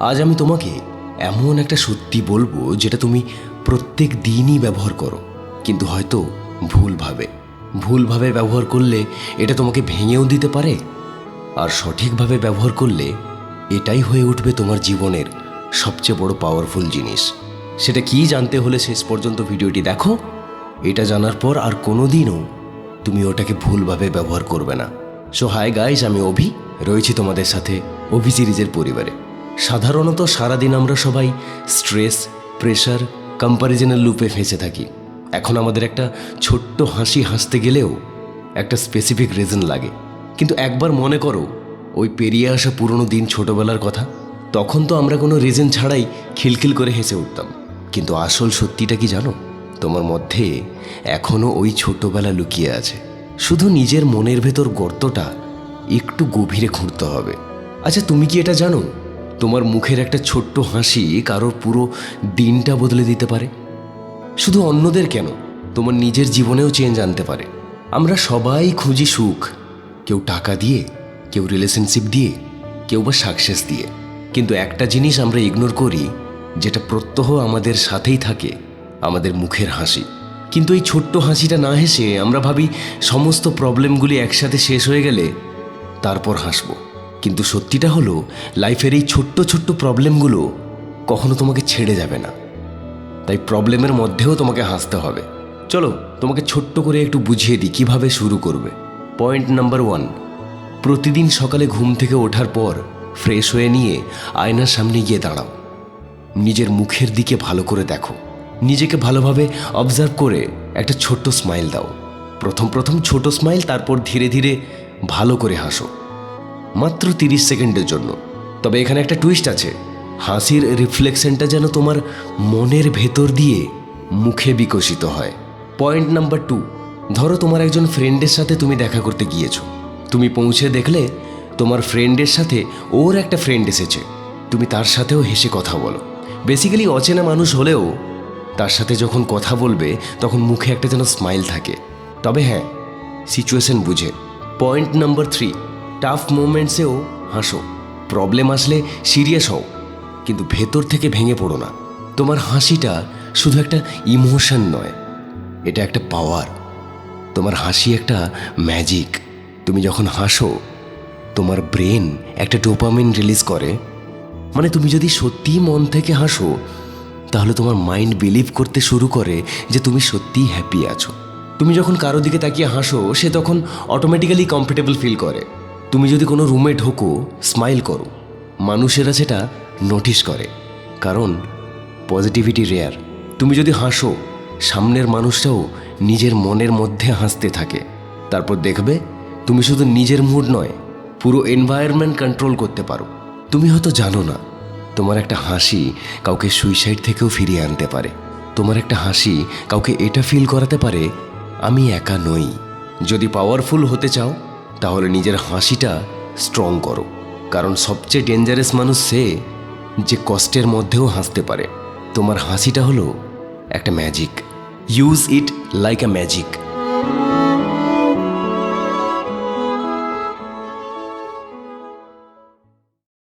আজ আমি তোমাকে এমন একটা সত্যি বলবো যেটা তুমি প্রত্যেক দিনই ব্যবহার করো, কিন্তু হয়তো ভুলভাবে ব্যবহার করলে এটা তোমাকে ভেঙেও দিতে পারে, আর সঠিকভাবে ব্যবহার করলে এটাই হয়ে উঠবে তোমার জীবনের সবচেয়ে বড় পাওয়ারফুল জিনিস। সেটা কি জানতে হলে শেষ পর্যন্ত ভিডিওটি দেখো। এটা জানার পর আর কোনোদিনও তুমি ওটাকে ভুলভাবে ব্যবহার করবে না। সো হাই গাইস, আমি অভি, রয়েছি তোমাদের সাথে অভি সিরিজের পরিবারে। সাধারণত সারাদিন আমরা সবাই স্ট্রেস, প্রেশার, কম্প্যারিজনের লুপে ফেঁসে থাকি। এখন আমাদের একটা ছোট্ট হাসি হাসতে গেলেও একটা স্পেসিফিক রিজন লাগে। কিন্তু একবার মনে করো ওই পেরিয়ে আসা পুরনো দিন, ছোটবেলার কথা। তখন তো আমরা কোনো রিজন ছাড়াই খিলখিল করে হেসে উঠতাম। কিন্তু আসল সত্যিটা কি জানো? তোমার মধ্যে এখনও ওই ছোটবেলা লুকিয়ে আছে। শুধু নিজের মনের ভেতর গর্তটা একটু গভীরে খুঁড়তে হবে। আচ্ছা, তুমি কি এটা জানো তোমার মুখের একটা ছোট্ট হাসি কারোর পুরো দিনটা বদলে দিতে পারে? শুধু অন্যদের কেন, তোমার নিজের জীবনেও চেঞ্জ আনতে পারে। আমরা সবাই খুঁজি সুখ, কেউ টাকা দিয়ে, কেউ রিলেশনশিপ দিয়ে, কেউ বা সাকসেস দিয়ে। কিন্তু একটা জিনিস আমরা ইগনোর করি, যেটা প্রত্যহ আমাদের সাথেই থাকে, আমাদের মুখের হাসি। কিন্তু এই ছোট্ট হাসিটা না হেসে আমরা ভাবি সমস্ত প্রবলেমগুলি একসাথে শেষ হয়ে গেলে তারপর হাসবো। কিন্তু সত্যিটা হলো, লাইফের এই ছোট্ট ছোট্ট প্রবলেমগুলো কখনো তোমাকে ছেড়ে যাবে না। তাই প্রবলেমের মধ্যেও তোমাকে হাসতে হবে। চলো তোমাকে ছোট্ট করে একটু বুঝিয়ে দিই কিভাবে শুরু করবে। পয়েন্ট নাম্বার 1, প্রতিদিন সকালে ঘুম থেকে ওঠার পর ফ্রেশ হয়ে নিয়ে আয়নার সামনে গিয়ে দাঁড়াও। নিজের মুখের দিকে ভালো করে দেখো, নিজেকে ভালোভাবে অবজার্ভ করে একটা ছোট্ট স্মাইল দাও। প্রথম ছোট স্মাইল, তারপর ধীরে ধীরে ভালো করে হাসো, মাত্র 30 সেকেন্ডের জন্য। তবে এখানে একটা টুইস্ট আছে, হাসির রিফ্লেকশনটা যেন তোমার মনের ভেতর দিয়ে মুখে বিকশিত হয়। পয়েন্ট নাম্বার 2, ধরো তোমার একজন ফ্রেন্ডের সাথে তুমি দেখা করতে গিয়েছো। তুমি পৌঁছে দেখলে তোমার ফ্রেন্ডের সাথে ওর একটা ফ্রেন্ড এসেছে। তুমি তার সাথেও হেসে কথা বলো। বেসিক্যালি অচেনা মানুষ হলেও তার সাথে যখন কথা বলবে তখন মুখে একটা যেন স্মাইল থাকে। তবে হ্যাঁ, সিচুয়েশন বুঝে। পয়েন্ট নাম্বার 3, টাফ মোমেন্টসেও হাসো। প্রবলেম আসলে সিরিয়াস হও, কিন্তু ভেতর থেকে ভেঙে পড়ো না। তোমার হাসিটা শুধু একটা ইমোশন নয়, এটা একটা পাওয়ার। তোমার হাসি একটা ম্যাজিক। তুমি যখন হাসো তোমার ব্রেন একটা ডোপামিন রিলিজ করে। মানে তুমি যদি সত্যিই মন থেকে হাসো তাহলে তোমার মাইন্ড বিলিভ করতে শুরু করে যে তুমি সত্যিই হ্যাপি আছো। তুমি যখন কারো দিকে তাকিয়ে হাসো, সে তখন অটোমেটিক্যালি কমফোর্টেবল ফিল করে। তুমি যদি কোনো রুমে ঢোকো, স্মাইল করো, মানুষেরা সেটা নোটিস করে, কারণ পজিটিভিটি রেয়ার। তুমি যদি হাসো, সামনের মানুষটাও নিজের মনের মধ্যে হাসতে থাকে। তারপর দেখবে তুমি শুধু নিজের মুড নয়, পুরো এনভায়রনমেন্ট কন্ট্রোল করতে পারো। তুমি হয়তো জানো না, তোমার একটা হাসি কাউকে সুইসাইড থেকেও ফিরিয়ে আনতে পারে। তোমার একটা হাসি কাউকে এটা ফিল করাতে পারে, আমি একা নই। যদি পাওয়ারফুল হতে চাও তাহলে নিজের হাসিটা স্ট্রং করো, কারণ সবচেয়ে ডেঞ্জারাস মানুষ সে যে কষ্টের মধ্যেও হাসতে পারে। তোমার হাসিটা হলো একটা magic. Use it like a magic.